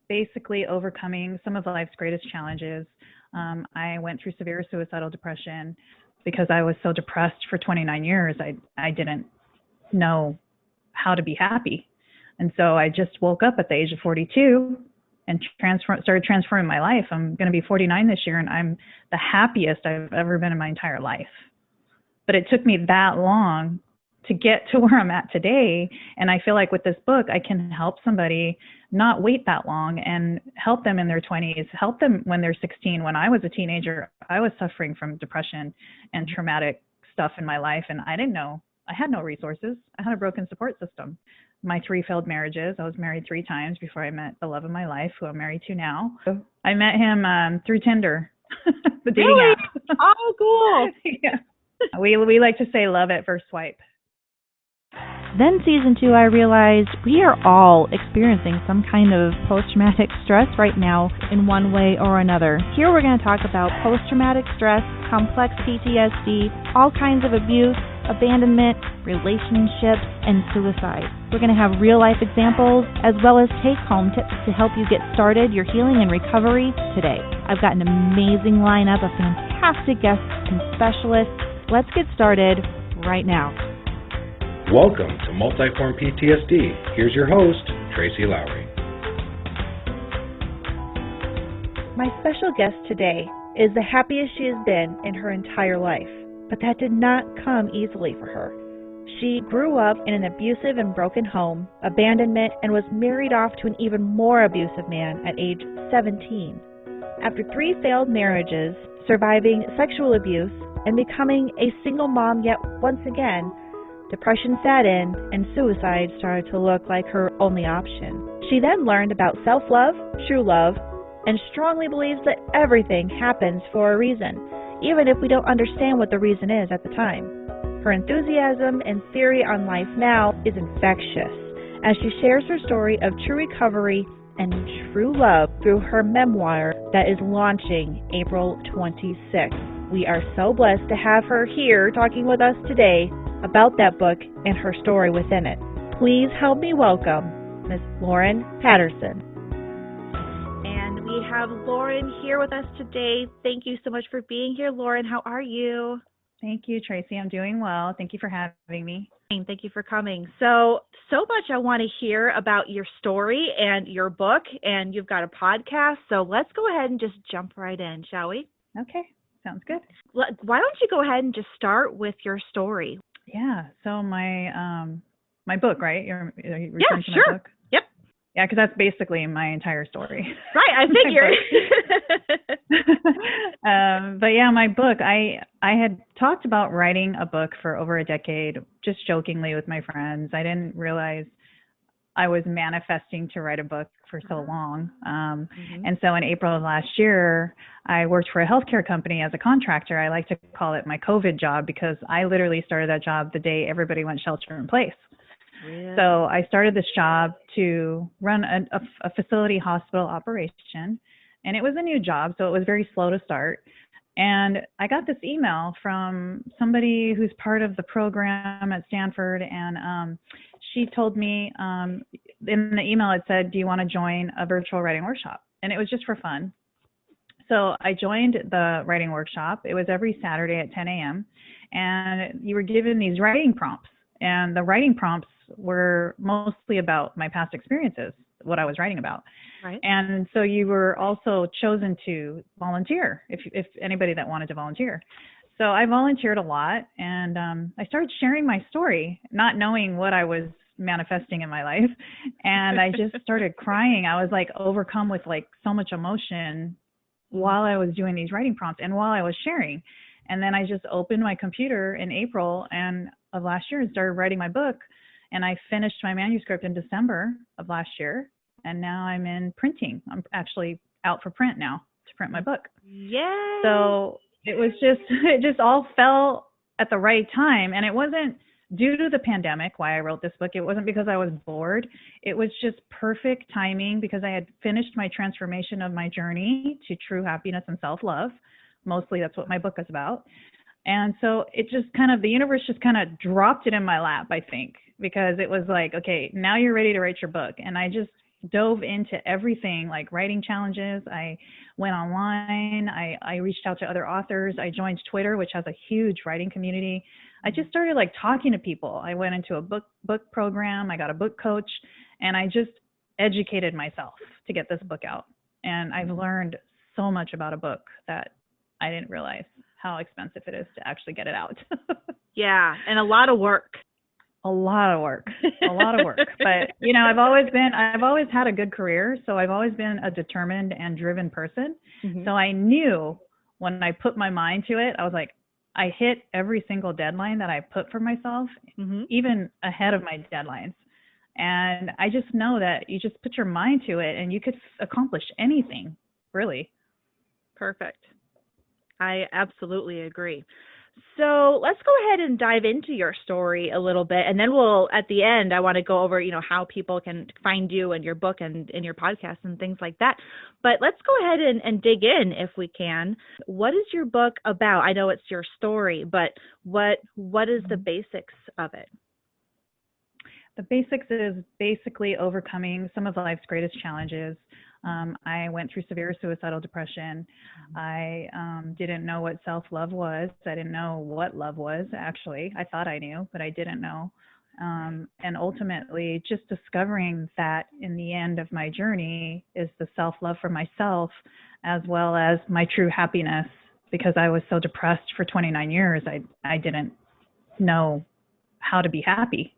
basically overcoming some of life's greatest challenges. I went through severe suicidal depression because I was so depressed for 29 years. I didn't know how to be happy. And so I just woke up at the age of 42 and started transforming my life. I'm going to be 49 this year, and I'm the happiest I've ever been in my entire life. But it took me that long to get to where I'm at today. And I feel like with this book, I can help somebody not wait that long and help them in their 20s, help them when they're 16. When I was a teenager, I was suffering from depression and traumatic stuff in my life, and I didn't know. I had no resources. I had a broken support system. My 3 failed marriages. I was married 3 times before I met the love of my life, who I'm married to now. I met him through Tinder, the dating Really? app. Oh, cool. Yeah. We like to say love at first swipe. Then season 2, I realized we are all experiencing some kind of post-traumatic stress right now in one way or another. Here we're going to talk about post-traumatic stress, complex PTSD, all kinds of abuse, abandonment, relationships, and suicide. We're going to have real-life examples as well as take-home tips to help you get started your healing and recovery today. I've got an amazing lineup of fantastic guests and specialists. Let's get started right now. Welcome to Multiform PTSD. Here's your host, Tracy Lowry. My special guest today is the happiest she has been in her entire life, but that did not come easily for her. She grew up in an abusive and broken home, abandonment, and was married off to an even more abusive man at age 17. After 3 failed marriages, surviving sexual abuse, and becoming a single mom yet once again, depression set in, and suicide started to look like her only option. She then learned about self-love, true love, and strongly believes that everything happens for a reason, even if we don't understand what the reason is at the time. Her enthusiasm and theory on life now is infectious, as she shares her story of true recovery and true love through her memoir that is launching April 26th. We are so blessed to have her here talking with us today about that book and her story within it. Please help me welcome Ms. Lorrine Patterson. And we have Lorrine here with us today. Thank you so much for being here, Lorrine. How are you? Thank you, Tracy. I'm doing well. Thank you for having me. Thank you for coming. So much I want to hear about your story and your book, and you've got a podcast. So let's go ahead and just jump right in, shall we? Okay, sounds good. Why don't you go ahead and just start with your story? Yeah. So my book, right? You're referring to sure. my book? Yep. Yeah, because that's basically my entire story. Right, I figured. But yeah, my book, I had talked about writing a book for over a decade, just jokingly with my friends. I didn't realize I was manifesting to write a book for so long. And so in April of last year, I worked for a healthcare company as a contractor. I like to call it my COVID job because I literally started that job the day everybody went shelter in place. Really? So I started this job to run a facility hospital operation, and it was a new job, so it was very slow to start. And I got this email from somebody who's part of the program at Stanford, and she told me in the email it said, do you want to join a virtual writing workshop? And it was just for fun. So I joined the writing workshop. It was every Saturday at 10 a.m. And you were given these writing prompts. And the writing prompts were mostly about my past experiences, what I was writing about. Right. And so you were also chosen to volunteer, if anybody that wanted to volunteer. So I volunteered a lot, and I started sharing my story, not knowing what I was manifesting in my life. And I just started crying. I was like overcome with like so much emotion while I was doing these writing prompts and while I was sharing. And then I just opened my computer in April of last year and started writing my book. And I finished my manuscript in December of last year. And now I'm in printing. I'm actually out for print now to print my book. Yay! So it just all fell at the right time. And it wasn't due to the pandemic why I wrote this book. It wasn't because I was bored. It was just perfect timing because I had finished my transformation of my journey to true happiness and self-love. Mostly that's what my book is about. And so it just the universe just kind of dropped it in my lap, I think, because it was like, okay, now you're ready to write your book. And I just dove into everything, like writing challenges. I went online. I reached out to other authors. I joined Twitter, which has a huge writing community. I just started like talking to people. I went into a book program. I got a book coach, and I just educated myself to get this book out. And I've learned so much about a book that I didn't realize how expensive it is to actually get it out. Yeah, and a lot of work. A lot of work, a lot of work. But, you know, I've always had a good career. So I've always been a determined and driven person. Mm-hmm. So I knew when I put my mind to it, I was like, I hit every single deadline that I put for myself, Mm-hmm. even ahead of my deadlines. And I just know that you just put your mind to it and you could accomplish anything, really. Perfect. I absolutely agree. So let's go ahead and dive into your story a little bit. And then at the end, I want to go over, how people can find you and your book and your podcast and things like that. But let's go ahead and dig in if we can. What is your book about? I know it's your story, but what is the basics of it? The basics is basically overcoming some of life's greatest challenges. I went through severe suicidal depression. I didn't know what self-love was. I didn't know what love was, actually. I thought I knew, but I didn't know. And ultimately, just discovering that in the end of my journey is the self-love for myself, as well as my true happiness, because I was so depressed for 29 years. I didn't know how to be happy.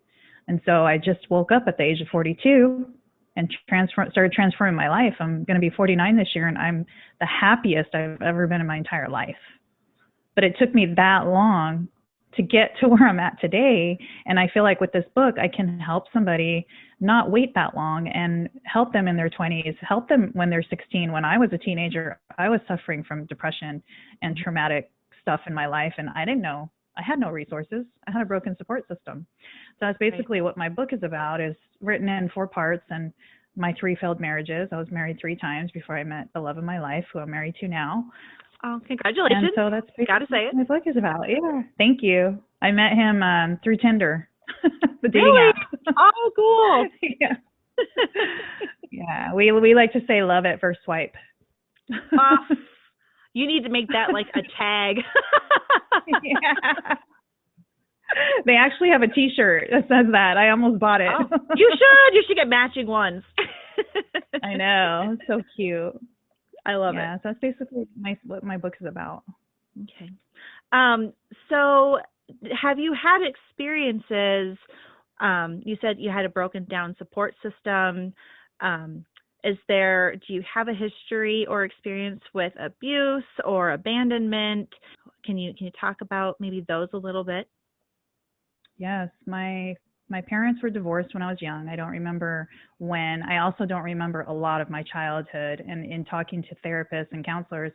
And so I just woke up at the age of 42 and started transforming my life. I'm going to be 49 this year, and I'm the happiest I've ever been in my entire life. But it took me that long to get to where I'm at today. And I feel like with this book, I can help somebody not wait that long and help them in their 20s, help them when they're 16. When I was a teenager, I was suffering from depression and traumatic stuff in my life, and I didn't know. I had no resources. I had a broken support system. So that's basically what my book is about. Is written in 4 parts, and my 3 failed marriages. I was married 3 times before I met the love of my life, who I'm married to now. Oh, congratulations. And so that's Gotta say it. what my book is about. Yeah. Thank you. I met him through Tinder, the dating Really? app. Oh, cool. Yeah. Yeah. We like to say love at first swipe. You need to make that like a tag. Yeah. They actually have a T-shirt that says that. I almost bought it. Oh, you should. You should get matching ones. I know. So cute. I love it. Yeah, so that's basically what my book is about. Okay. So have you had experiences, you said you had a broken down support system. Do you have a history or experience with abuse or abandonment? Can you talk about maybe those a little bit? Yes, my parents were divorced when I was young. I don't remember when. I also don't remember a lot of my childhood. And in talking to therapists and counselors,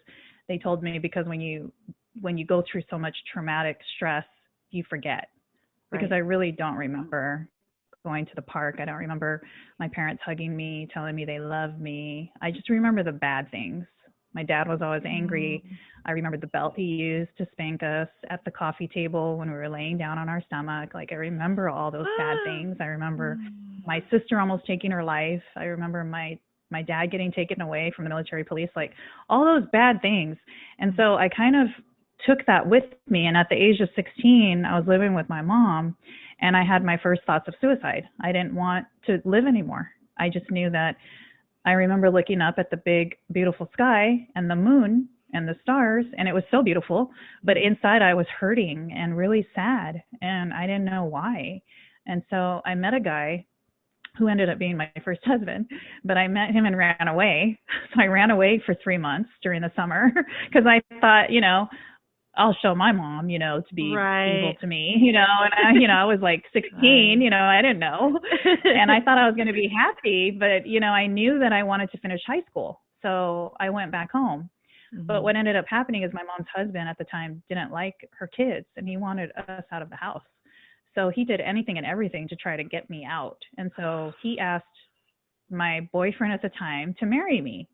they told me because when you go through so much traumatic stress, you forget. Because I really don't remember going to the park. I don't remember my parents hugging me, telling me they love me. I just remember the bad things. My dad was always angry. I remember the belt he used to spank us at the coffee table when we were laying down on our stomach. Like, I remember all those bad things. I remember my sister almost taking her life. I remember my dad getting taken away from the military police, like all those bad things. And so I kind of took that with me. And at the age of 16, I was living with my mom, and I had my first thoughts of suicide. I didn't want to live anymore. I just knew that. I remember looking up at the big, beautiful sky and the moon and the stars, and it was so beautiful. But inside, I was hurting and really sad, and I didn't know why. And so I met a guy who ended up being my first husband, but I met him and ran away. So I ran away for 3 months during the summer because I thought, I'll show my mom, to be evil to me, and I was like 16, I didn't know. And I thought I was going to be happy, but, I knew that I wanted to finish high school. So I went back home. Mm-hmm. But what ended up happening is my mom's husband at the time didn't like her kids, and he wanted us out of the house. So he did anything and everything to try to get me out. And so he asked my boyfriend at the time to marry me.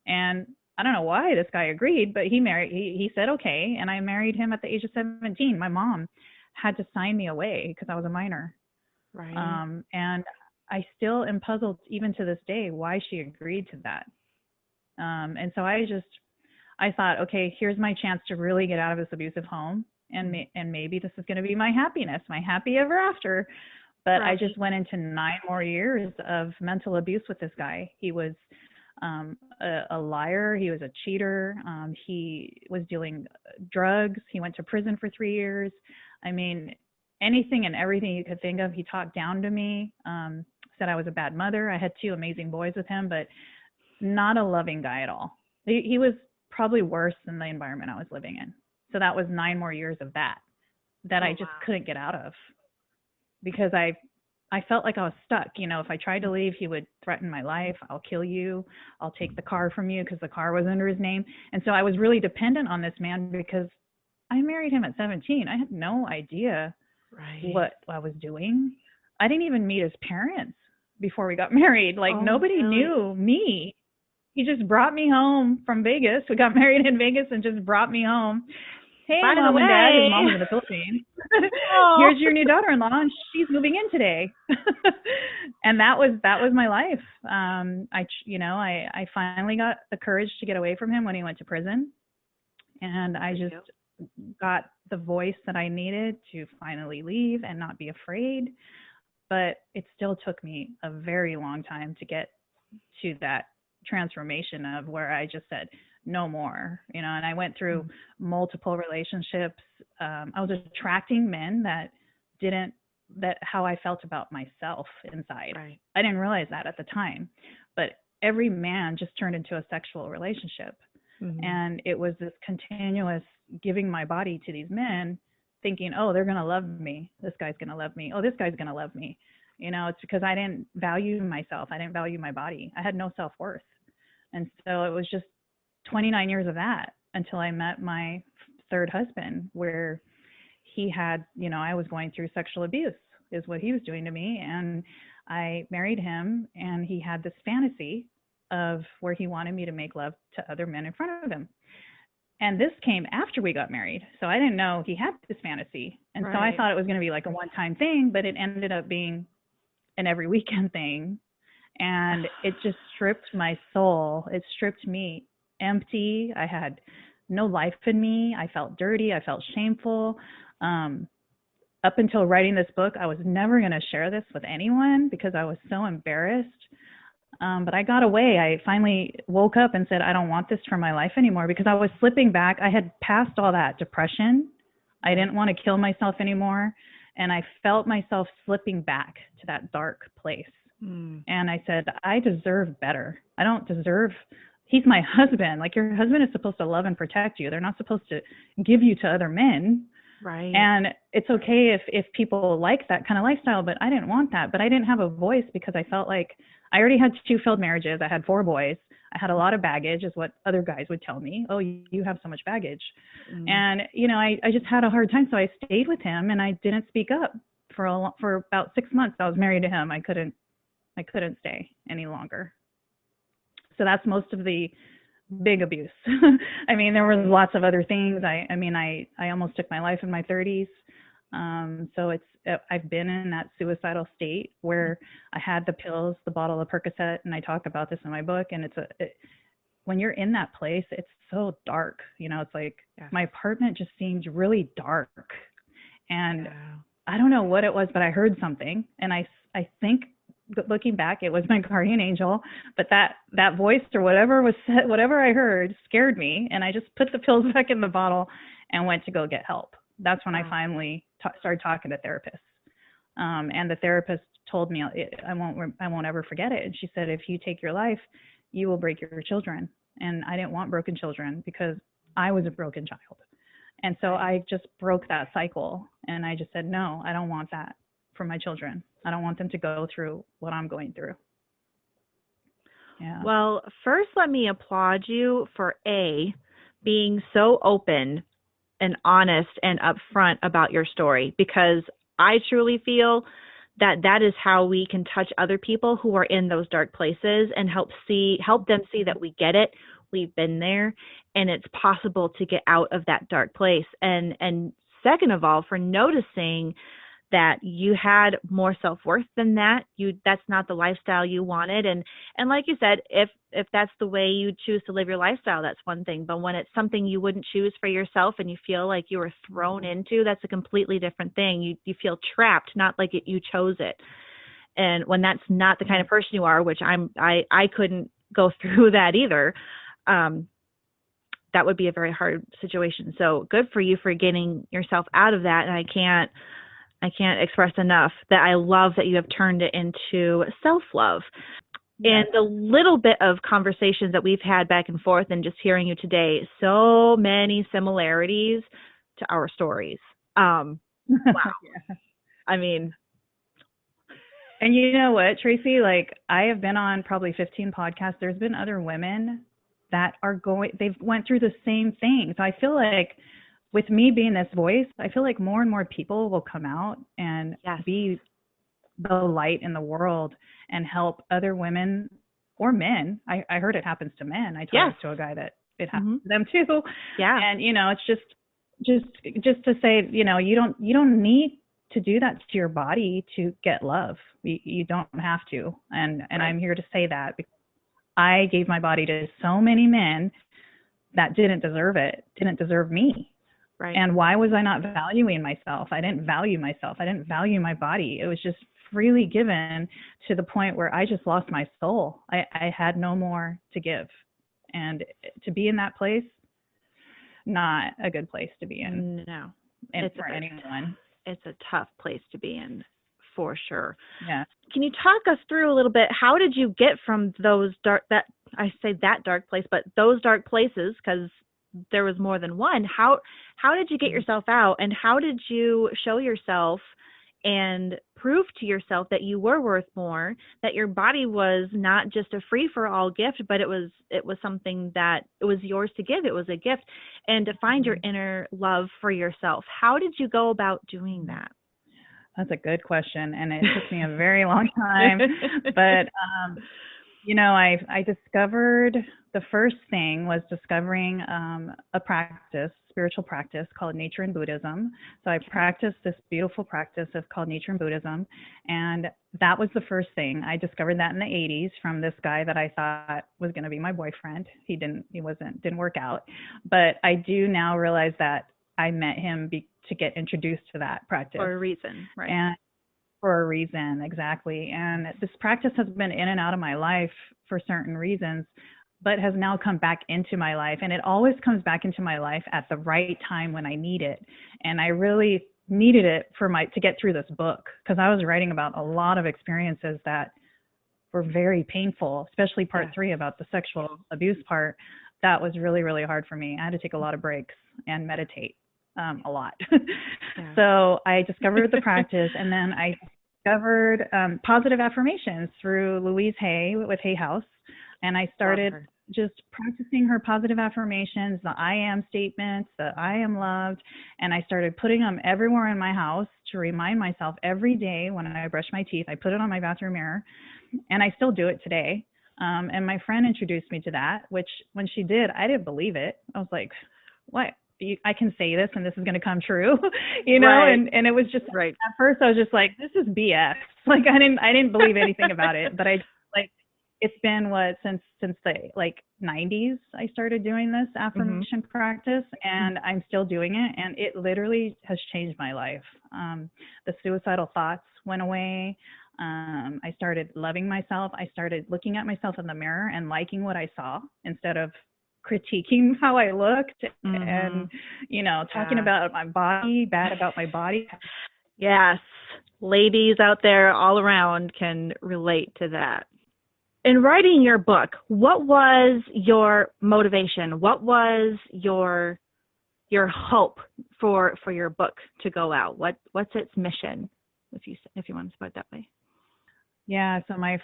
And I don't know why this guy agreed, but he said okay, and I married him at the age of 17. My mom had to sign me away because I was a minor. Right. And I still am puzzled even to this day why she agreed to that. And so I thought, okay, here's my chance to really get out of this abusive home, and maybe this is going to be my happiness, my happy ever after. But I just went into 9 more years of mental abuse with this guy. He was a liar. He was a cheater. He was dealing drugs. He went to prison for 3 years. I mean, anything and everything you could think of. He talked down to me, said I was a bad mother. I had 2 amazing boys with him, but not a loving guy at all. He was probably worse than the environment I was living in. So that was 9 more years of that I just couldn't get out of, because I felt like I was stuck. You know, if I tried to leave, he would threaten my life. I'll kill you. I'll take the car from you, because the car was under his name. And so I was really dependent on this man, because I married him at 17. I had no idea what I was doing. I didn't even meet his parents before we got married. Like, nobody knew me. He just brought me home from Vegas. We got married in Vegas and just brought me home. Hey, Mom and Dad. His mom was in the Philippines. Here's your new daughter-in-law, and she's moving in today. And that was my life. I finally got the courage to get away from him when he went to prison, and I just got the voice that I needed to finally leave and not be afraid. But it still took me a very long time to get to that transformation of where I just said, no more, you know. And I went through multiple relationships. I was attracting men that how I felt about myself inside. Right. I didn't realize that at the time, but every man just turned into a sexual relationship. And it was this continuous giving my body to these men, thinking, oh, they're going to love me. This guy's going to love me. Oh, this guy's going to love me. You know, it's because I didn't value myself. I didn't value my body. I had no self-worth. And so it was just 29 years of that until I met my 3rd husband, where he had, you know, I was going through sexual abuse is what he was doing to me. And I married him, and he had this fantasy of where he wanted me to make love to other men in front of him. And this came after we got married. So I didn't know he had this fantasy. And so I thought it was going to be like a one-time thing, but it ended up being an every weekend thing. And it just stripped my soul. It stripped me empty. I had no life in me. I felt dirty. I felt shameful. Up until writing this book, I was never going to share this with anyone because I was so embarrassed. But I got away. I finally woke up and said, I don't want this for my life anymore, because I was slipping back. I had passed all that depression. I didn't want to kill myself anymore. And I felt myself slipping back to that dark place. And I said, I deserve better. I don't deserve, he's my husband. Like, your husband is supposed to love and protect you. They're not supposed to give you to other men. Right. And it's okay if people like that kind of lifestyle, but I didn't want that. But I didn't have a voice because I felt like I already had 2 failed marriages. I had 4 boys. I had a lot of baggage, is what other guys would tell me. Oh, you have so much baggage. And, you know, I just had a hard time. So I stayed with him, and I didn't speak up for about 6 months. I was married to him. I couldn't stay any longer. So that's most of the big abuse. I mean, there were lots of other things. I almost took my life in my 30s. So I've been in that suicidal state where I had the pills, the bottle of Percocet, and I talk about this in my book. And when you're in that place, it's so dark. You know, it's like my apartment just seemed really dark. And I don't know what it was, but I heard something. And I think, looking back, it was my guardian angel, but that voice or whatever was said, whatever I heard scared me. And I just put the pills back in the bottle and went to go get help. That's when I finally started talking to therapists. And the therapist told me, I won't ever forget it. And she said, if you take your life, you will break your children. And I didn't want broken children because I was a broken child. And so I just broke that cycle. And I just said, no, I don't want that for my children. I don't want them to go through what I'm going through. Yeah. Well, first, let me applaud you for being so open and honest and upfront about your story, because I truly feel that is how we can touch other people who are in those dark places and help them see that we get it. We've been there, and it's possible to get out of that dark place. And second of all, for noticing that you had more self-worth than that. That's not the lifestyle you wanted. And like you said, if that's the way you choose to live your lifestyle, that's one thing. But when it's something you wouldn't choose for yourself and you feel like you were thrown into, that's a completely different thing. You feel trapped, not like you chose it. And when that's not the kind of person you are, which I couldn't go through that either, that would be a very hard situation. So good for you for getting yourself out of that. And I can't express enough that I love that you have turned it into self-love. And the little bit of conversations that we've had back and forth and just hearing you today, so many similarities to our stories. Wow. Yeah. I mean, and you know what, Tracy, like I have been on probably 15 podcasts. There's been other women that they've went through the same thing. So I feel like with me being this voice, I feel like more and more people will come out and be the light in the world and help other women or men. I heard it happens to men. I talked to a guy that it happens to them too. Yeah. And it's just to say, you don't need to do that to your body to get love. You don't have to. And I'm here to say that because I gave my body to so many men that didn't deserve it, didn't deserve me. Right. And why was I not valuing myself? I didn't value myself. I didn't value my body. It was just freely given to the point where I just lost my soul. I had no more to give. And to be in that place, not a good place to be in. No. And for anyone. It's a tough place to be in, for sure. Yeah. Can you talk us through a little bit? How did you get from those dark place, but those dark places, because there was more than one. How did you get yourself out, and how did you show yourself and prove to yourself that you were worth more, that your body was not just a free-for-all gift, but it was something that it was yours to give. It was a gift, and to find your inner love for yourself. How did you go about doing that? That's a good question, and it took me a very long time. But I discovered, the first thing was discovering a spiritual practice called nature and Buddhism. So I practiced this beautiful practice called nature and Buddhism, and that was the first thing. I discovered that in the 80s from this guy that I thought was going to be my boyfriend. Didn't work out, but I do now realize that I met him to get introduced to that practice. For a reason, right? And for a reason, exactly. And this practice has been in and out of my life for certain reasons, but has now come back into my life. And it always comes back into my life at the right time when I need it. And I really needed it to get through this book, because I was writing about a lot of experiences that were very painful, especially part 3 about the sexual abuse part. That was really, really hard for me. I had to take a lot of breaks and meditate a lot. So I discovered the practice, and then I discovered positive affirmations through Louise Hay with Hay House. And I started just practicing her positive affirmations, the I am statements, the I am loved. And I started putting them everywhere in my house to remind myself every day when I brush my teeth. I put it on my bathroom mirror, and I still do it today. And my friend introduced me to that, which when she did, I didn't believe it. I was like, what? I can say this and this is going to come true, Right. and it was just, right. At first I was just like, this is BS. Like I didn't believe anything about it, but it's been since the 90s, I started doing this affirmation practice, and I'm still doing it. And it literally has changed my life. The suicidal thoughts went away. I started loving myself. I started looking at myself in the mirror and liking what I saw instead of critiquing how I looked and, talking about my body, bad about my body. Yes. Ladies out there all around can relate to that. In writing your book, what was your motivation? What was your hope for your book to go out? What's its mission, if you want to put it that way? Yeah, so my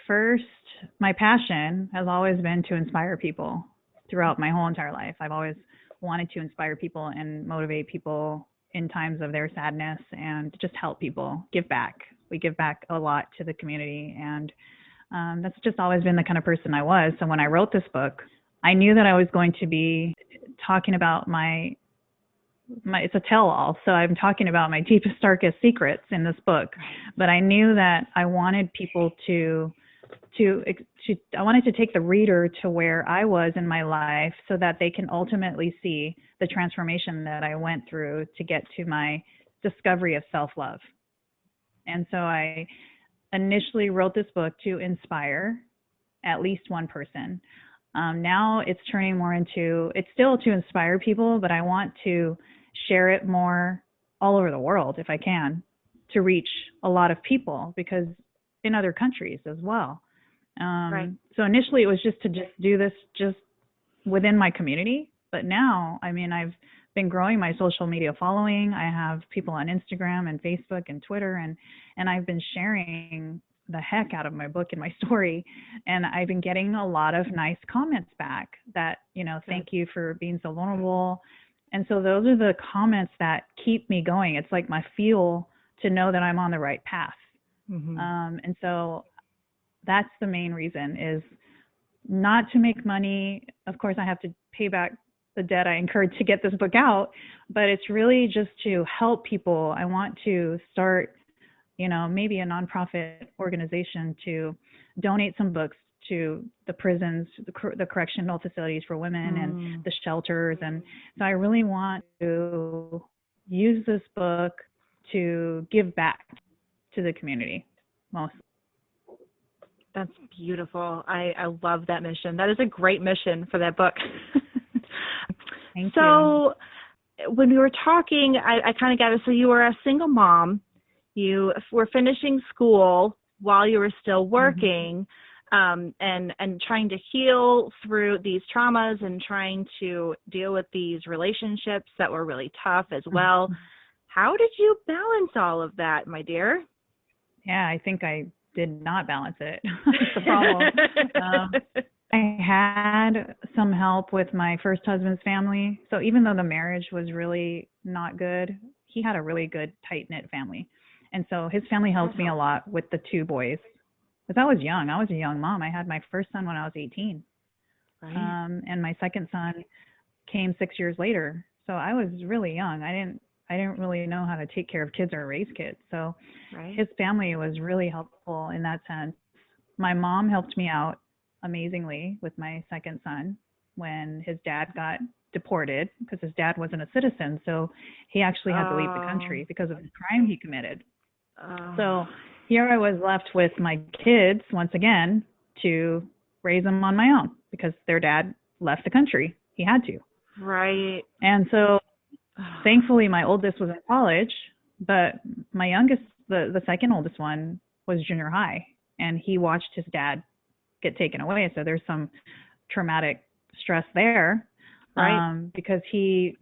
passion has always been to inspire people throughout my whole entire life. I've always wanted to inspire people and motivate people in times of their sadness and just help people, give back. We give back a lot to the community, and that's just always been the kind of person I was. So when I wrote this book, I knew that I was going to be talking about my it's a tell-all. So I'm talking about my deepest, darkest secrets in this book. But I knew that I wanted people I wanted to take the reader to where I was in my life so that they can ultimately see the transformation that I went through to get to my discovery of self-love. And so I initially wrote this book to inspire at least one person. Now it's turning more into, it's still to inspire people, but I want to share it more all over the world if I can, to reach a lot of people, because in other countries as well. Right. So initially it was just to do this just within my community, but now, I mean, I've been growing my social media following. I have people on Instagram and Facebook and Twitter, and I've been sharing the heck out of my book and my story, and I've been getting a lot of nice comments back that, thank you for being so vulnerable. And so those are the comments that keep me going. It's like my fuel to know that I'm on the right path. Mm-hmm. And so that's the main reason, is not to make money. Of course, I have to pay back the debt I incurred to get this book out, but it's really just to help people. I want to start, maybe a nonprofit organization to donate some books to the prisons, the correctional facilities for women and the shelters. And so I really want to use this book to give back to the community mostly. That's beautiful. I love that mission. That is a great mission for that book. Thank you. So when we were talking, I kind of got it. So you were a single mom. You were finishing school while you were still working, and trying to heal through these traumas and trying to deal with these relationships that were really tough as well. How did you balance all of that, my dear? Yeah, I think I did not balance it. That's the problem. I had some help with my first husband's family. So even though the marriage was really not good, he had a really good, tight-knit family. And so his family helped me a lot with the two boys. Because I was young. I was a young mom. I had my first son when I was 18. Right. And my second son came 6 years later. So I was really young. I didn't really know how to take care of kids or raise kids. So his family was really helpful in that sense. My mom helped me out amazingly with my second son when his dad got deported, because his dad wasn't a citizen. So he actually had to leave the country because of the crime he committed. So here I was left with my kids once again to raise them on my own because their dad left the country. He had to. Right. And so thankfully my oldest was in college, but my youngest, the second oldest one, was junior high, and he watched his dad get taken away. So there's some traumatic stress there. Right. Because he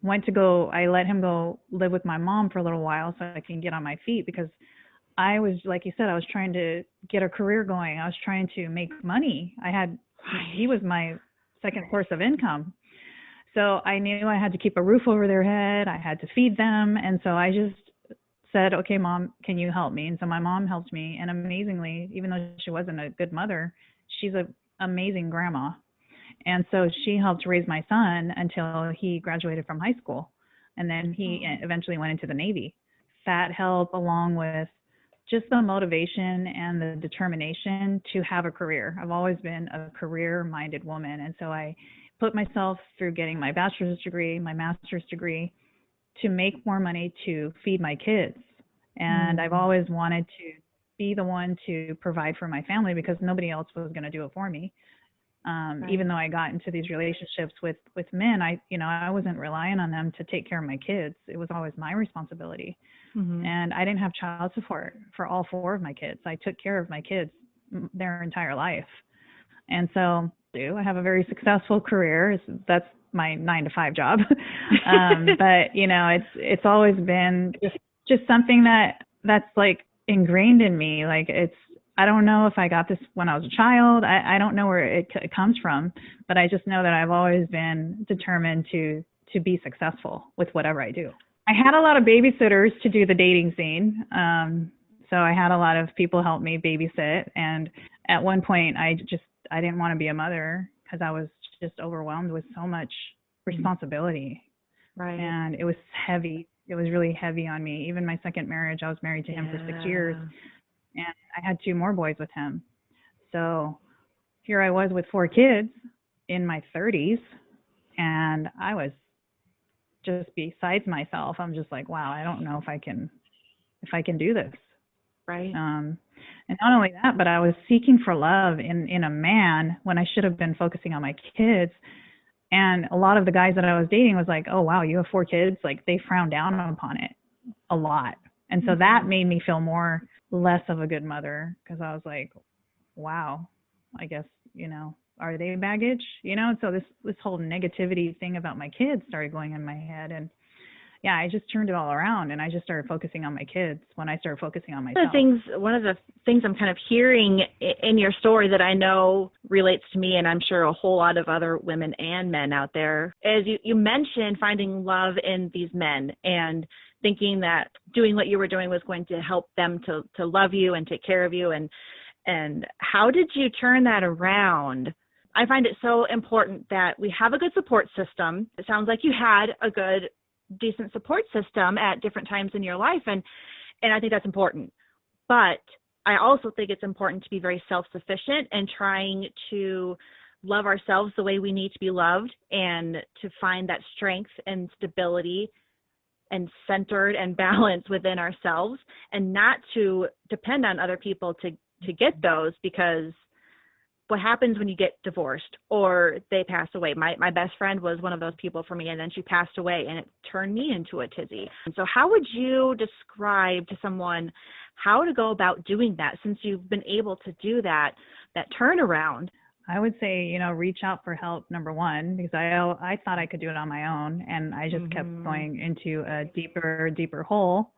I let him go live with my mom for a little while so I can get on my feet, because I was, like you said, I was trying to get a career going. I was trying to make money. He was my second source of income. So I knew I had to keep a roof over their head. I had to feed them. And so I just said, okay, Mom, can you help me? And so my mom helped me. And amazingly, even though she wasn't a good mother, she's an amazing grandma. And so she helped raise my son until he graduated from high school. And then he eventually went into the Navy. That helped, along with just the motivation and the determination to have a career. I've always been a career-minded woman. And so I put myself through getting my bachelor's degree, my master's degree, to make more money to feed my kids. And I've always wanted to be the one to provide for my family because nobody else was going to do it for me. Even though I got into these relationships with men, I wasn't relying on them to take care of my kids. It was always my responsibility. And I didn't have child support for all four of my kids. I took care of my kids their entire life. And so I have a very successful career. That's my 9-to-5 job. But it's always been just something that's like ingrained in me. Like I don't know if I got this when I was a child. I don't know where it comes from, but I just know that I've always been determined to be successful with whatever I do. I had a lot of babysitters to do the dating scene. So I had a lot of people help me babysit. And at one point, I didn't want to be a mother because I was just overwhelmed with so much responsibility. Right. And it was heavy. It was really heavy on me. Even my second marriage, I was married to him for 6 years, and I had 2 more boys with him. So here I was with 4 kids in my 30s, and I was just besides myself. I'm just like, wow, I don't know if I can do this. Right. And not only that, but I was seeking for love in a man when I should have been focusing on my kids. And a lot of the guys that I was dating was like, oh, wow, you have 4 kids. Like, they frown down upon it a lot. And so that made me feel less of a good mother, because I was like, wow, I guess, are they baggage? So this whole negativity thing about my kids started going in my head. And yeah, I just turned it all around, and I just started focusing on my kids when I started focusing on myself. One of the things I'm kind of hearing in your story that I know relates to me, and I'm sure a whole lot of other women and men out there, is you mentioned finding love in these men and thinking that doing what you were doing was going to help them to love you and take care of you. And how did you turn that around? I find it so important that we have a good support system. It sounds like you had a good, decent support system at different times in your life, and I think that's important. But I also think it's important to be very self-sufficient and trying to love ourselves the way we need to be loved, and to find that strength and stability and centered and balance within ourselves, and not to depend on other people to get those, because what happens when you get divorced or they pass away? My best friend was one of those people for me, and then she passed away, and it turned me into a tizzy. And so how would you describe to someone how to go about doing that, since you've been able to do that turnaround? I would say, reach out for help, number one, because I thought I could do it on my own, and I just kept going into a deeper hole,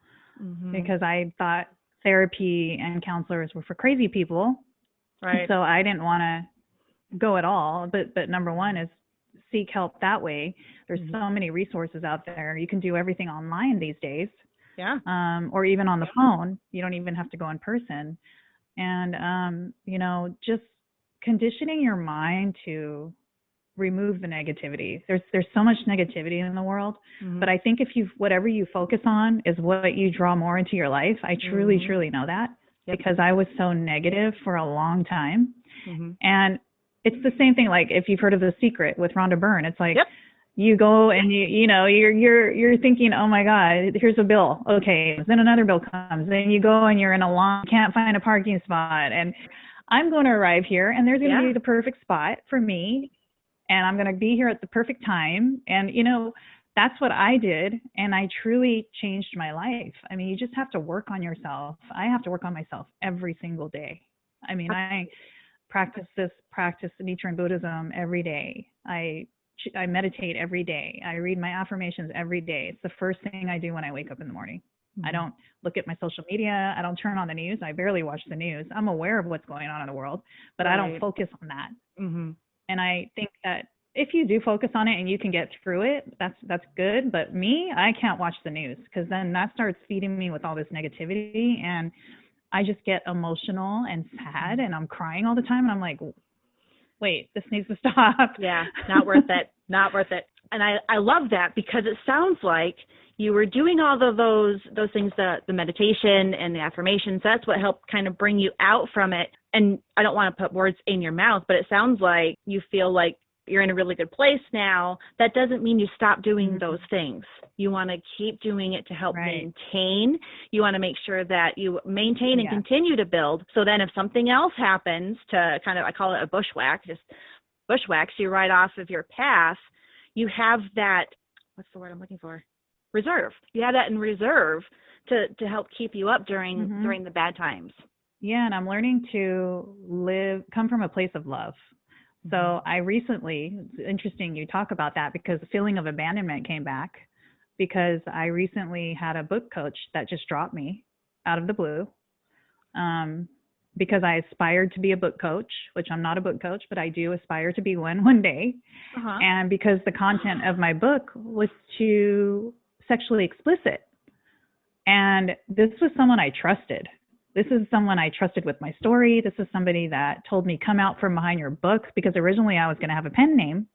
because I thought therapy and counselors were for crazy people. Right. So I didn't want to go at all. But number one is seek help that way. There's so many resources out there. You can do everything online these days. Yeah. Or even on the phone. You don't even have to go in person. And, just conditioning your mind to remove the negativity. There's so much negativity in the world, but I think whatever you focus on is what you draw more into your life. I truly know that, because I was so negative for a long time. And it's the same thing, like if you've heard of The Secret with Rhonda Byrne, it's like you go and you're thinking, oh my God, here's a bill. Okay. Then another bill comes. Then you go and you're in can't find a parking spot, and I'm going to arrive here, and there's going to be the perfect spot for me, and I'm going to be here at the perfect time. And, that's what I did. And I truly changed my life. I mean, you just have to work on yourself. I have to work on myself every single day. I mean, I practice Nichiren Buddhism every day. I meditate every day. I read my affirmations every day. It's the first thing I do when I wake up in the morning. I don't look at my social media. I don't turn on the news. I barely watch the news. I'm aware of what's going on in the world, but I don't focus on that. And I think that if you do focus on it and you can get through it, that's good. But me, I can't watch the news, because then that starts feeding me with all this negativity, and I just get emotional and sad, and I'm crying all the time. And I'm like, wait, this needs to stop. Yeah, not worth it. Not worth it. And I love that, because it sounds like you were doing all of those things, the meditation and the affirmations. That's what helped kind of bring you out from it. And I don't want to put words in your mouth, but it sounds like you feel like you're in a really good place now. That doesn't mean you stop doing those things. You want to keep doing it to help maintain. You want to make sure that you maintain and continue to build. So then if something else happens to kind of, I call it a bushwhack, just bushwhacks you right off of your path, you have that, what's the word I'm looking for? Reserve. You have that in reserve to help keep you up during the bad times. Yeah, and I'm learning to come from a place of love. So I recently, it's interesting you talk about that, because the feeling of abandonment came back, because I recently had a book coach that just dropped me out of the blue, because I aspired to be a book coach, which I'm not a book coach, but I do aspire to be one day. And because the content of my book was too sexually explicit. And this was someone I trusted. This is someone I trusted with my story. This is somebody that told me, come out from behind your book, because originally I was going to have a pen name.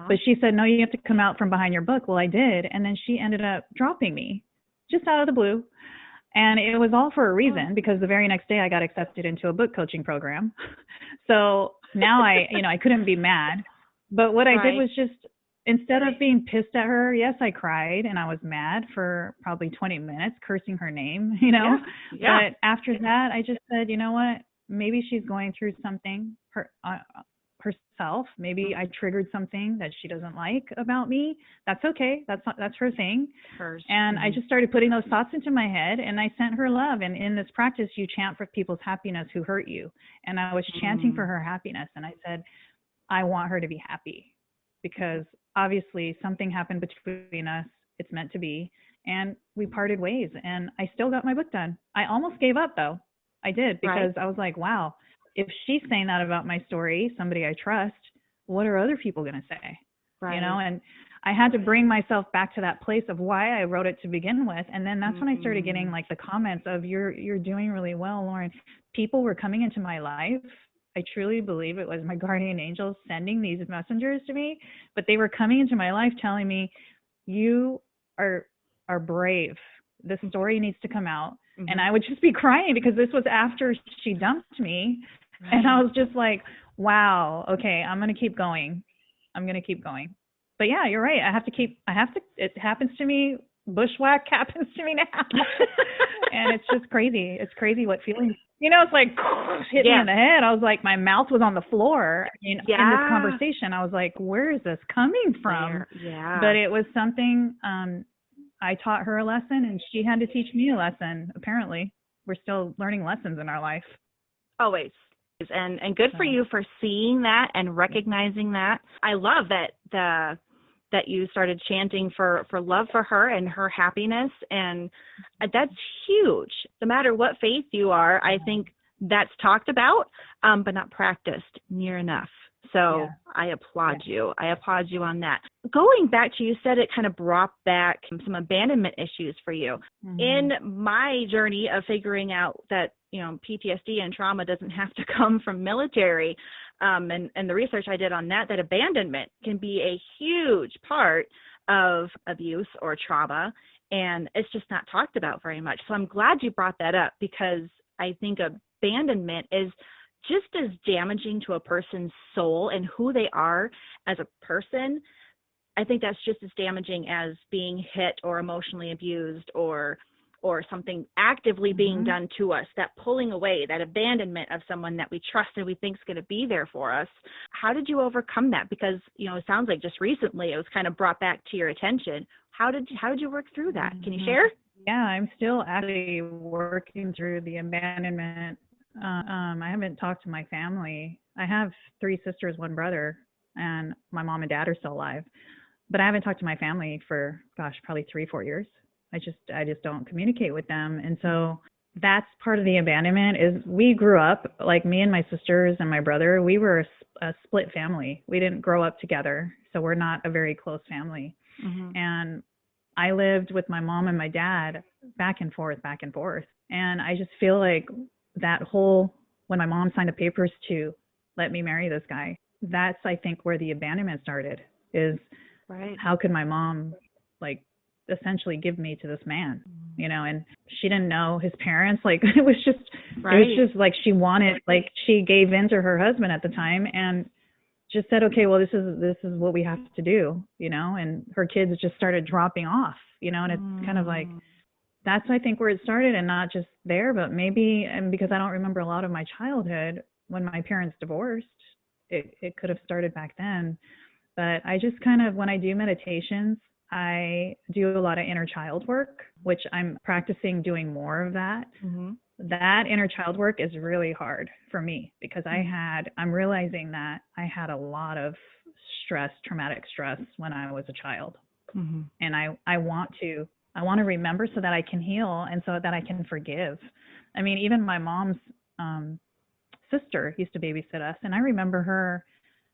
But she said, no, you have to come out from behind your book. Well, I did. And then she ended up dropping me just out of the blue. And it was all for a reason, because the very next day I got accepted into a book coaching program. So now I couldn't be mad. But what I did was just, instead of being pissed at her, yes, I cried and I was mad for probably 20 minutes, cursing her name, Yeah. But after that, I just said, you know what? Maybe she's going through something herself. Maybe I triggered something that she doesn't like about me. That's okay. That's her thing. And I just started putting those thoughts into my head, and I sent her love. And in this practice, you chant for people's happiness who hurt you. And I was chanting for her happiness. And I said, I want her to be happy, because obviously something happened between us. It's meant to be. And we parted ways, and I still got my book done. I almost gave up, though. I did, because I was like, wow, if she's saying that about my story, somebody I trust, what are other people going to say? And I had to bring myself back to that place of why I wrote it to begin with. And then that's when I started getting like the comments of, you're doing really well, Lauren. People were coming into my life. I truly believe it was my guardian angels sending these messengers to me, but they were coming into my life telling me, you are brave. This story needs to come out. And I would just be crying, because this was after she dumped me. And I was just like, wow, okay, I'm going to keep going. But yeah, you're right. It happens to me. Bushwhack happens to me now. And it's just crazy. It's crazy what feelings, it's like hit me in the head. I was like, my mouth was on the floor in this conversation. I was like, where is this coming from? But it was something, I taught her a lesson, and she had to teach me a lesson. Apparently, we're still learning lessons in our life. Always. And good for you for seeing that and recognizing that. I love that you started chanting for love for her and her happiness. And that's huge. No matter what faith you are, I think that's talked about, but not practiced near enough. So I applaud you. I applaud you on that. Going back to, you said it kind of brought back some abandonment issues for you. In my journey of figuring out that, PTSD and trauma doesn't have to come from military, and the research I did on that abandonment can be a huge part of abuse or trauma, and it's just not talked about very much. So I'm glad you brought that up, because I think abandonment is just as damaging to a person's soul and who they are as a person. I think that's just as damaging as being hit or emotionally abused or something actively being done to us, that pulling away, that abandonment of someone that we trust and we think is going to be there for us. How did you overcome that? Because, it sounds like just recently it was kind of brought back to your attention. How did you work through that? Can you share? Yeah, I'm still actually working through the abandonment. I haven't talked to my family. I have 3 sisters, 1 brother, and my mom and dad are still alive. But I haven't talked to my family for, probably 3-4 years. I just don't communicate with them. And so that's part of the abandonment. Is we grew up, like me and my sisters and my brother, we were a split family. We didn't grow up together. So we're not a very close family. And I lived with my mom and my dad back and forth. And I just feel like that whole, when my mom signed the papers to let me marry this guy, that's, I think, where the abandonment started, is how could my mom, essentially give me to this man, and she didn't know his parents. It was just like she wanted, she gave in to her husband at the time and just said, okay, well, this is what we have to do, and her kids just started dropping off, and it's kind of like, that's, I think, where it started, and not just there, but maybe, and because I don't remember a lot of my childhood when my parents divorced, it could have started back then. But I just kind of, when I do meditations, I do a lot of inner child work, which I'm practicing doing more of that. That inner child work is really hard for me, because I'm realizing that I had a lot of traumatic stress when I was a child. And I want to remember so that I can heal and so that I can forgive. I mean, even my mom's sister used to babysit us, and I remember her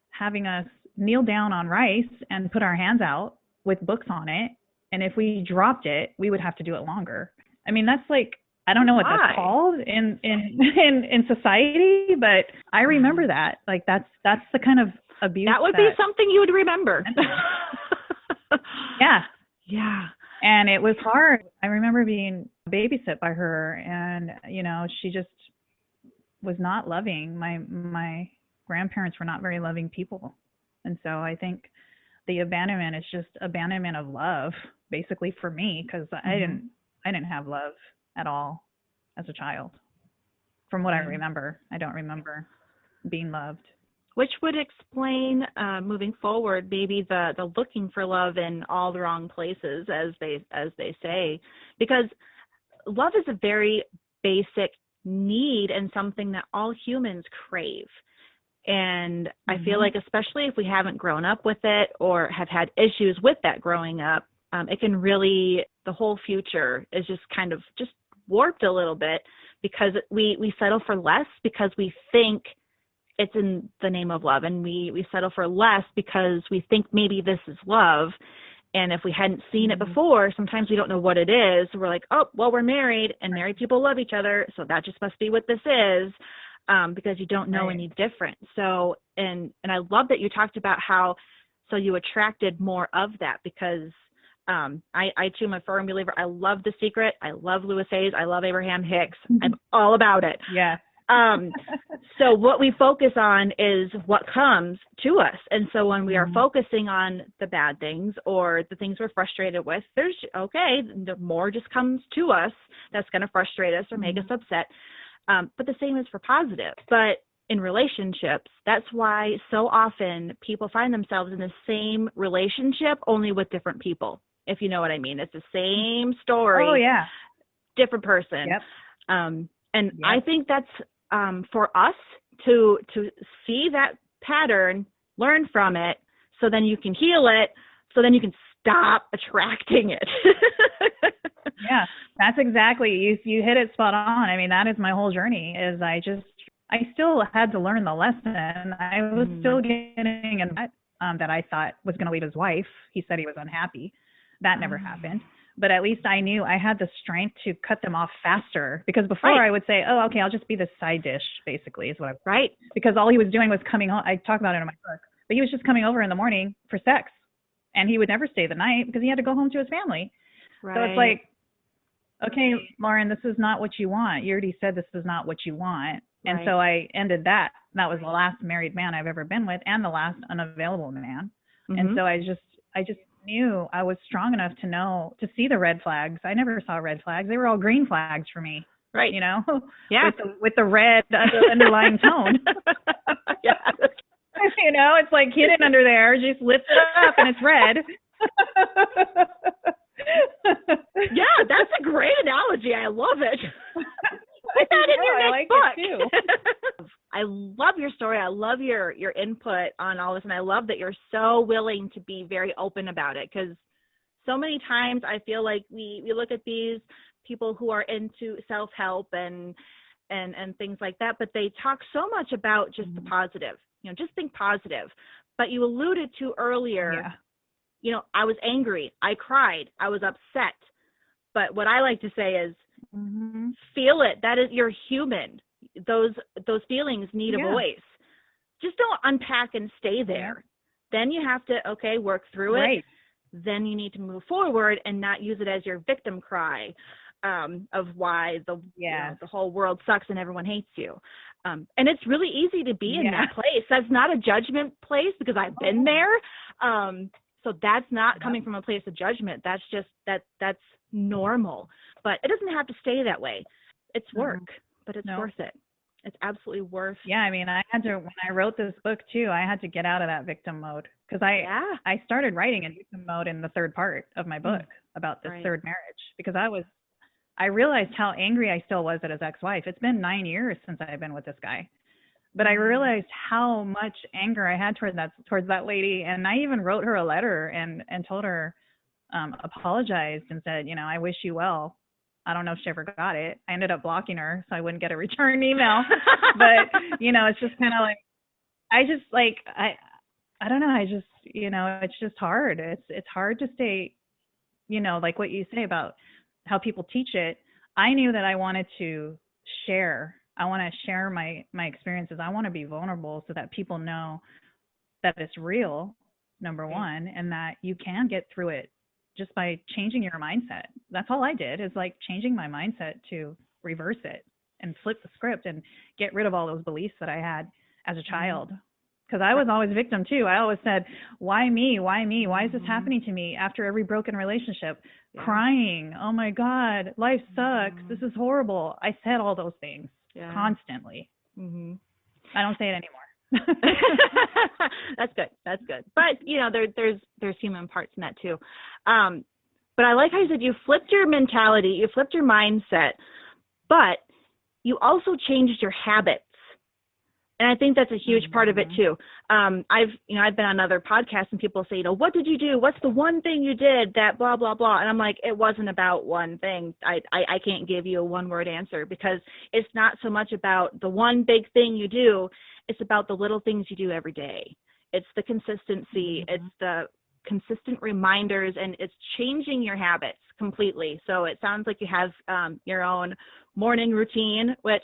having us kneel down on rice and put our hands out with books on it, and if we dropped it, we would have to do it longer. I mean, that's I don't know what that's called in society, but I remember that. That's the kind of abuse. That would be something you would remember. Yeah. Yeah. And it was hard. I remember being babysit by her, and she just was not loving. My grandparents were not very loving people. And so I think the abandonment is just abandonment of love, basically, for me, because I didn't have love at all as a child. From what I remember, I don't remember being loved. Which would explain, moving forward, maybe the looking for love in all the wrong places, as they say, because love is a very basic need and something that all humans crave. And I feel like, especially if we haven't grown up with it or have had issues with that growing up, it can really, the whole future is just kind of just warped a little bit, because we settle for less because we think it's in the name of love, and we settle for less because we think maybe this is love. And if we hadn't seen it before, sometimes we don't know what it is. We're like, oh, well, we're married, and married people love each other, so that just must be what this is, because you don't know any different. So, and I love that you talked about how, so you attracted more of that, because I too am a firm believer. I love The Secret. I love Louis Hayes. I love Abraham Hicks. I'm all about it. Yeah. So what we focus on is what comes to us. And so when we are focusing on the bad things or the things we're frustrated with, the more just comes to us that's going to frustrate us or make us upset. But the same is for positive. But in relationships, that's why so often people find themselves in the same relationship, only with different people, if you know what I mean. It's the same story. Oh, yeah. Different person. Yep. And I think that's for us to see that pattern, learn from it, so then you can heal it, so then you can stop attracting it. Yeah, that's exactly, you hit it spot on. I mean, that is my whole journey, is I still had to learn the lesson. I was still getting that I thought was going to leave his wife. He said he was unhappy. That never happened. But at least I knew I had the strength to cut them off faster, because before I would say, oh, okay, I'll just be the side dish, basically, is what because all he was doing was coming home. I talk about it in my book, but he was just coming over in the morning for sex, and he would never stay the night because he had to go home to his family. So it's like, okay, Lauren, this is not what you want. You already said this is not what you want. And so I ended that. That was the last married man I've ever been with, and the last unavailable man. And so I just knew I was strong enough to see the red flags. I never saw red flags. They were all green flags for me. Right. Yeah. With the red underlying tone. Yeah. It's like hidden under there. Just lift it up and it's red. Yeah, that's a great analogy. I love it. Put that in your next book. It too. I love your story. I love your input on all this, and I love that you're so willing to be very open about it, because so many times I feel like we look at these people who are into self-help and things like that, but they talk so much about just the positive. Just think positive. But you alluded to earlier, I was angry, I cried, I was upset. But what I like to say is, feel it. That is, you're human. Those feelings need a voice. Just don't unpack and stay there. Then you have to, work through it. Then you need to move forward and not use it as your victim cry of why the whole world sucks and everyone hates you. And it's really easy to be in that place. That's not a judgment place, because I've been there. So that's not coming from a place of judgment. That's just that's normal. But it doesn't have to stay that way. It's work, but it's worth it. It's absolutely worth. Yeah, I mean, I had to, when I wrote this book too, I had to get out of that victim mode, because I started writing in victim mode in the third part of my book about this third marriage, because I realized how angry I still was at his ex-wife. It's been 9 years since I've been with this guy. But I realized how much anger I had towards that lady, and I even wrote her a letter and told her, apologized and said, I wish you well. I don't know if she ever got it. I ended up blocking her so I wouldn't get a return email. But it's just kind of like, I don't know. It's just hard. It's hard to stay, like what you say about how people teach it. I knew that I wanted to share. I want to share my experiences. I want to be vulnerable so that people know that it's real, number one, and that you can get through it just by changing your mindset. That's all I did, is like changing my mindset to reverse it and flip the script and get rid of all those beliefs that I had as a child. Because I was always a victim too. I always said, why me? Why me? Why is this happening to me? After every broken relationship, crying, oh my God, life sucks. This is horrible. I said all those things constantly. I don't say it anymore. That's good. That's good. But you know, there's human parts in that too. But I like how you said you flipped your mentality, you flipped your mindset, but you also changed your habits. And I think that's a huge part of it too. I've been on other podcasts and people say, you know, what did you do? What's the one thing you did that blah, blah, blah. And I'm like, it wasn't about one thing. I can't give you a one-word answer, because it's not so much about the one big thing you do. It's about the little things you do every day. It's the consistency. It's the consistent reminders, and it's changing your habits completely. So it sounds like you have your own morning routine, which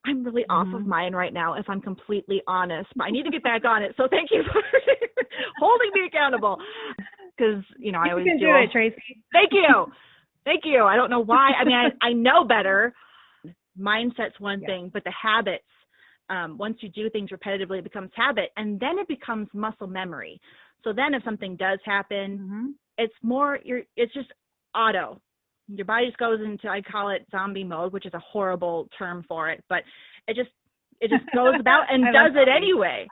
I'm really off of mine right now, if I'm completely honest. I need to get back on it. So thank you for holding me accountable. Because, you know, I always do it, Tracy. Thank you. Thank you. I don't know why. I mean, I know better. Mindset's one thing, but the habits, once you do things repetitively, it becomes habit, and then it becomes muscle memory. So then if something does happen, it's just auto. Your body just goes into, I call it zombie mode, which is a horrible term for it, but it just goes about and does it anyway.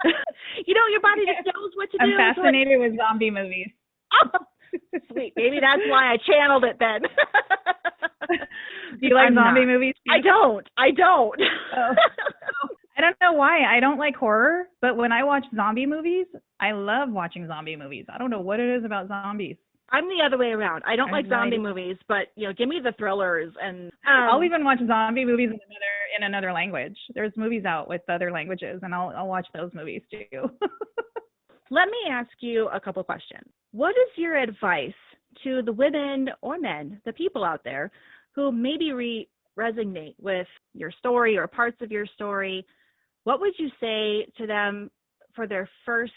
You know, your body just knows what to do. I'm fascinated with zombie movies. Oh, sweet. Maybe that's why I channeled it then. Do you like zombie movies? I don't. Oh. I don't know why. I don't like horror, but when I watch zombie movies, I love watching zombie movies. I don't know what it is about zombies. I'm the other way around. I don't like zombie movies, but you know, give me the thrillers. And I'll even watch zombie movies in another language. There's movies out with other languages, and I'll watch those movies too. Let me ask you a couple questions. What is your advice to the women or men, the people out there who maybe resonate with your story or parts of your story? What would you say to them for their first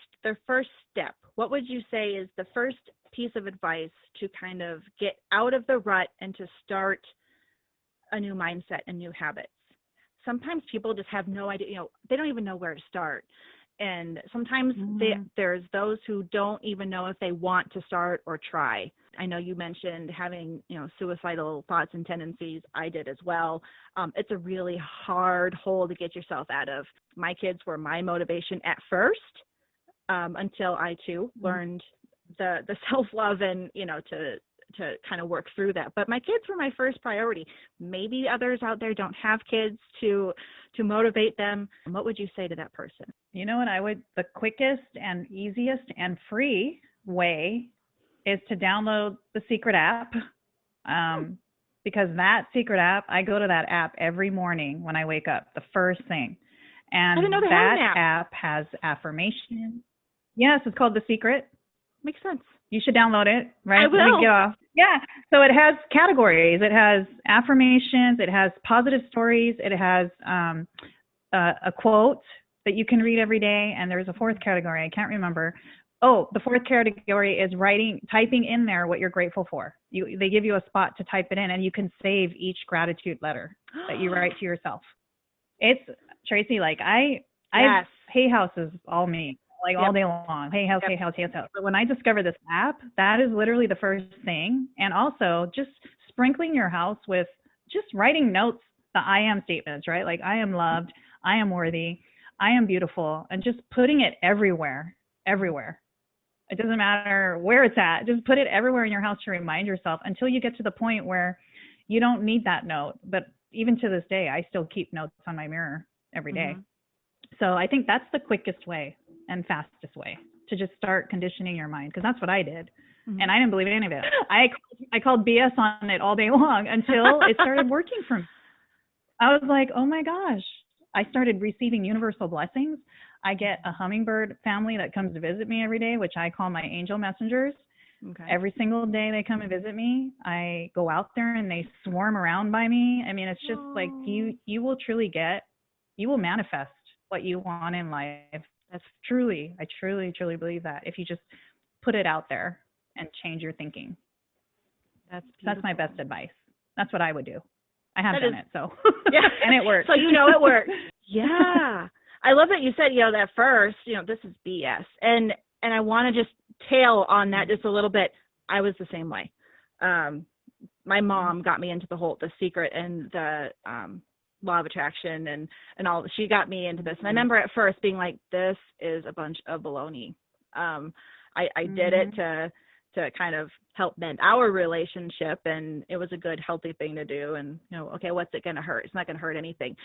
step? What would you say is the first piece of advice to kind of get out of the rut and to start a new mindset and new habits? Sometimes people just have no idea, you know, they don't even know where to start. And sometimes there's those who don't even know if they want to start or try. I know you mentioned having, you know, suicidal thoughts and tendencies. I did as well. It's a really hard hole to get yourself out of. My kids were my motivation at first, until I too learned the self-love and, you know, to kind of work through that. But my kids were my first priority. Maybe others out there don't have kids to motivate them. What would you say to that person? You know what, the quickest and easiest and free way is to download the Secret app. Because that Secret app, I go to that app every morning when I wake up, the first thing. And I didn't know they that had an app has affirmation. Yes, it's called The Secret. Makes sense. You should download it, right? I will. Yeah. So it has categories. It has affirmations. It has positive stories. It has a quote that you can read every day. And there's a fourth category. I can't remember. Oh, the fourth category is typing in there what you're grateful for. They give you a spot to type it in, and you can save each gratitude letter that you write to yourself. It's, Tracy, like I hay house is all me. Like all day long, hey house. But when I discovered this app, that is literally the first thing. And also just sprinkling your house with just writing notes, the I am statements, right? Like I am loved, I am worthy, I am beautiful, and just putting it everywhere. It doesn't matter where it's at. Just put it everywhere in your house to remind yourself until you get to the point where you don't need that note. But even to this day, I still keep notes on my mirror every day. So I think that's the quickest way and fastest way to just start conditioning your mind, because that's what I did. And I didn't believe any of it. I called BS on it all day long until it started working for me. I was like, oh my gosh. I started receiving universal blessings. I get a hummingbird family that comes to visit me every day, which I call my angel messengers. Okay. Every single day they come and visit me. I go out there and they swarm around by me. I mean, it's just like you will truly you will manifest what you want in life. That's I truly believe that if you just put it out there and change your thinking. that's That's my beautiful. best advice. That's what I would do. I have That done is, it, so. yeah. And it works. So it works. Yeah. I love that you said, that first, this is BS. And I want to just tail on that just a little bit. I was the same way. My mom got me into the Secret and the law of attraction and all. She got me into this. And I remember at first being like, this is a bunch of baloney. I did it to kind of help mend our relationship, and it was a good, healthy thing to do. And, okay, what's it going to hurt? It's not going to hurt anything.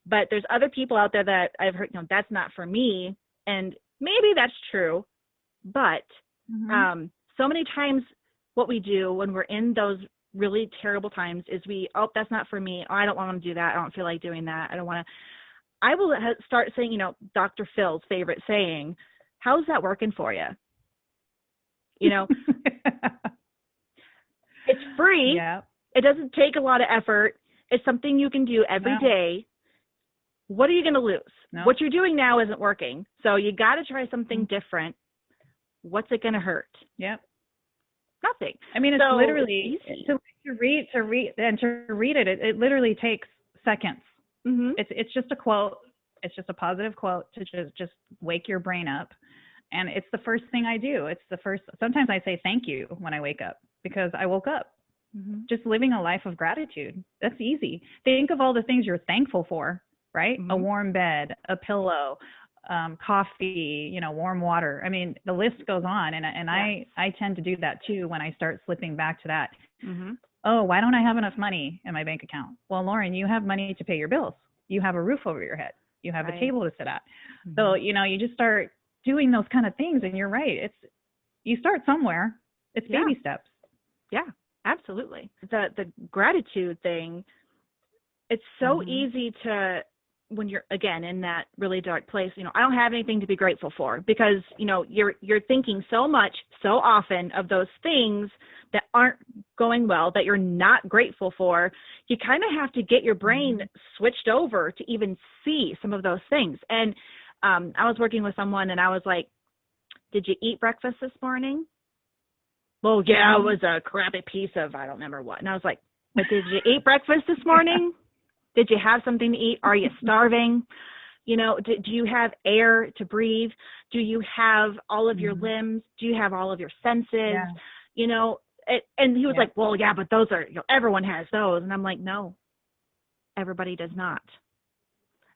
But there's other people out there that I've heard, that's not for me. And maybe that's true. But so many times what we do when we're in those really terrible times is that's not for me. Oh, I don't want to do that. I don't feel like doing that. I don't want to. I will start saying, Dr. Phil's favorite saying, how's that working for you? It's free. Yeah. It doesn't take a lot of effort. It's something you can do every day. What are you going to lose? No. What you're doing now isn't working. So you got to try something different. What's it going to hurt? Yep. Nothing. I mean, it's so literally easy. to read it. It literally takes seconds. Mm-hmm. It's just a quote. It's just a positive quote to just wake your brain up. And it's the first thing I do. Sometimes I say thank you when I wake up because I woke up. Mm-hmm. Just living a life of gratitude. That's easy. Think of all the things you're thankful for, right? Mm-hmm. A warm bed, a pillow, coffee, warm water. I mean, the list goes on. And I tend to do that too when I start slipping back to that. Mm-hmm. Oh, why don't I have enough money in my bank account? Well, Lauren, you have money to pay your bills. You have a roof over your head. You have a table to sit at. Mm-hmm. So, you just start doing those kind of things, and you're right. You start somewhere. It's baby steps. Yeah, absolutely. The gratitude thing, it's so easy to, when you're again in that really dark place, I don't have anything to be grateful for because, you're thinking so much, so often of those things that aren't going well, that you're not grateful for. You kind of have to get your brain switched over to even see some of those things. And I was working with someone and I was like, did you eat breakfast this morning? Well, yeah, it was a crappy piece of, I don't remember what. And I was like, but did you eat breakfast this morning? Did you have something to eat? Are you starving? Do you have air to breathe? Do you have all of your limbs? Do you have all of your senses? Yeah. And he was like, well, yeah, but those are, everyone has those. And I'm like, no, everybody does not.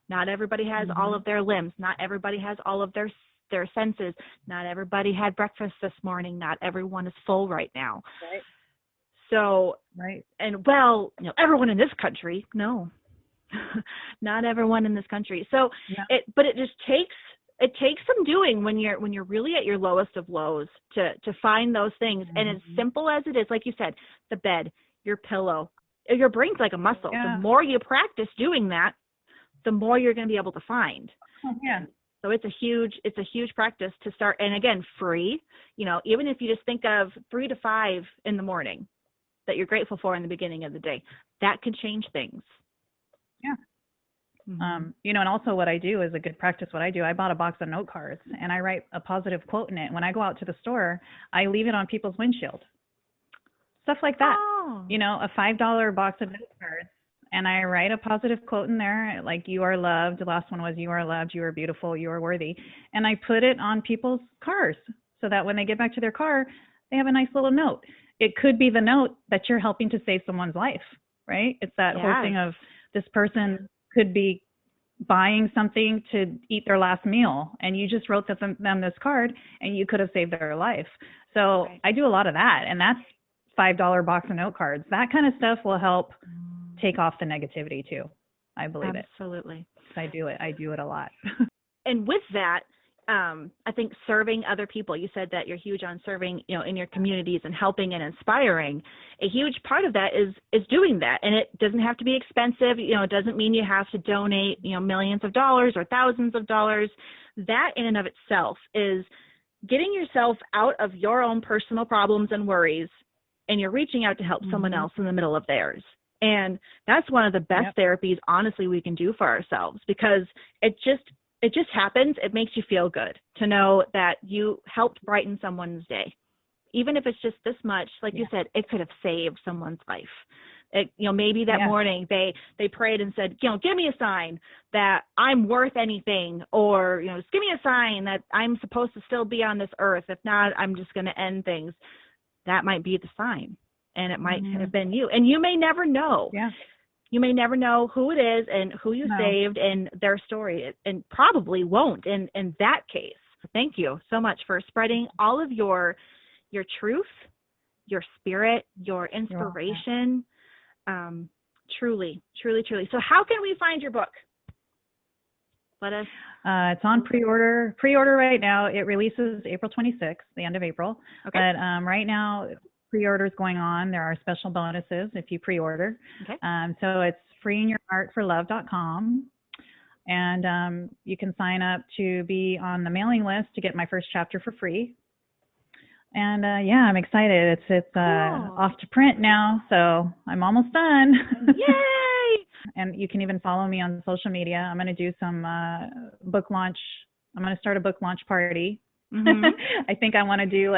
Not everybody has all of their limbs. Not everybody has all of their senses. Not everybody had breakfast this morning. Not everyone is full right now. Right. So, and everyone in this country, no, not everyone in this country. So, but it just takes some doing when you're really at your lowest of lows to find those things. And as simple as it is, like you said, the bed, your pillow, your brain's like a muscle. Yeah. The more you practice doing that, the more you're going to be able to find. Yeah. So it's a huge practice to start. And again, free, even if you just think of 3 to 5 in the morning that you're grateful for in the beginning of the day, that can change things. Yeah. And also what I do is a good practice. What I do, I bought a box of note cards and I write a positive quote in it. When I go out to the store, I leave it on people's windshield. Stuff like that. Oh. A $5 box of note cards. And I write a positive quote in there, like, you are loved. The last one was, you are loved, you are beautiful, you are worthy. And I put it on people's cars so that when they get back to their car, they have a nice little note. It could be the note that you're helping to save someone's life, right? It's that whole thing of this person could be buying something to eat their last meal, and you just wrote them this card, and you could have saved their life. So I do a lot of that, and that's $5 box of note cards. That kind of stuff will help take off the negativity too. I believe it. Absolutely. I do it a lot. And with that, I think serving other people, you said that you're huge on serving, in your communities and helping and inspiring. A huge part of that is doing that. And it doesn't have to be expensive. It doesn't mean you have to donate, millions of dollars or thousands of dollars. That in and of itself is getting yourself out of your own personal problems and worries, and you're reaching out to help someone else in the middle of theirs. And that's one of the best therapies, honestly, we can do for ourselves, because it just it just happens. It makes you feel good to know that you helped brighten someone's day. Even if it's just this much, like you said, it could have saved someone's life. It, maybe that morning they prayed and said, give me a sign that I'm worth anything, or, just give me a sign that I'm supposed to still be on this earth. If not, I'm just going to end things. That might be the sign, and it might have been you. And you may never know. Yeah. You may never know who it is and who you saved and their story, and probably won't in that case. Thank you so much for spreading all of your truth, your spirit, your inspiration. Truly, truly, truly. So how can we find your book? Let us. It's on pre-order right now. It releases April 26th, the end of April. Okay. But right now, pre-order is going on. There are special bonuses if you pre-order. Okay. So it's freeingyourheartforlove.com. And you can sign up to be on the mailing list to get my first chapter for free. And I'm excited. It's off to print now, so I'm almost done. Yay! And you can even follow me on social media. I'm going to do some book launch. I'm going to start a book launch party. Mm-hmm. I think I want to do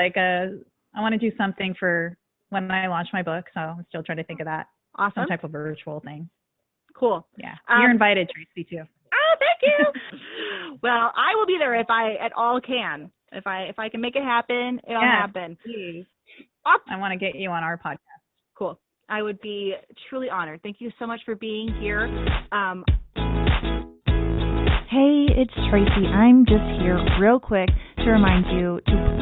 do something for when I launch my book. So I'm still trying to think of that. Awesome. Some type of virtual thing. Cool. Yeah. You're invited, Tracy, too. Oh, thank you. Well, I will be there if I at all can. If I can make it happen, it'll happen. Please. I want to get you on our podcast. Cool. I would be truly honored. Thank you so much for being here. Hey, it's Tracy. I'm just here real quick to remind you to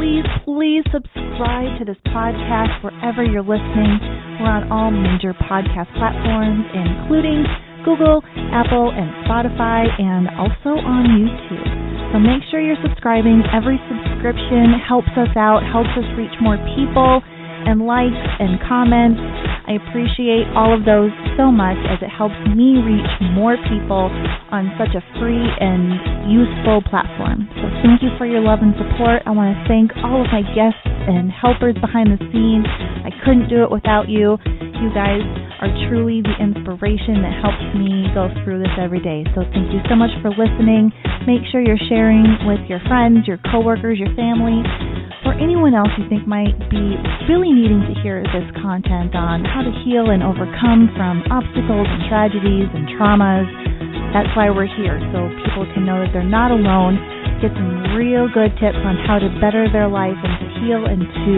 please subscribe to this podcast wherever you're listening. We're on all major podcast platforms, including Google, Apple, and Spotify, and also on YouTube. So make sure you're subscribing. Every subscription helps us out, helps us reach more people, and likes and comments. I appreciate all of those so much, as it helps me reach more people on such a free and useful platform. So thank you for your love and support. I want to thank all of my guests and helpers behind the scenes. I couldn't do it without you. You guys are truly the inspiration that helps me go through this every day. So thank you so much for listening. Make sure you're sharing with your friends, your coworkers, your family, or anyone else you think might be really needing to hear this content on how to heal and overcome from obstacles and tragedies and traumas. That's why we're here, so people can know that they're not alone, get some real good tips on how to better their life and to heal and to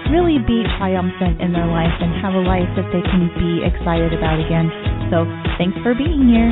really be triumphant in their life and have a life that they can be excited about again. So thanks for being here.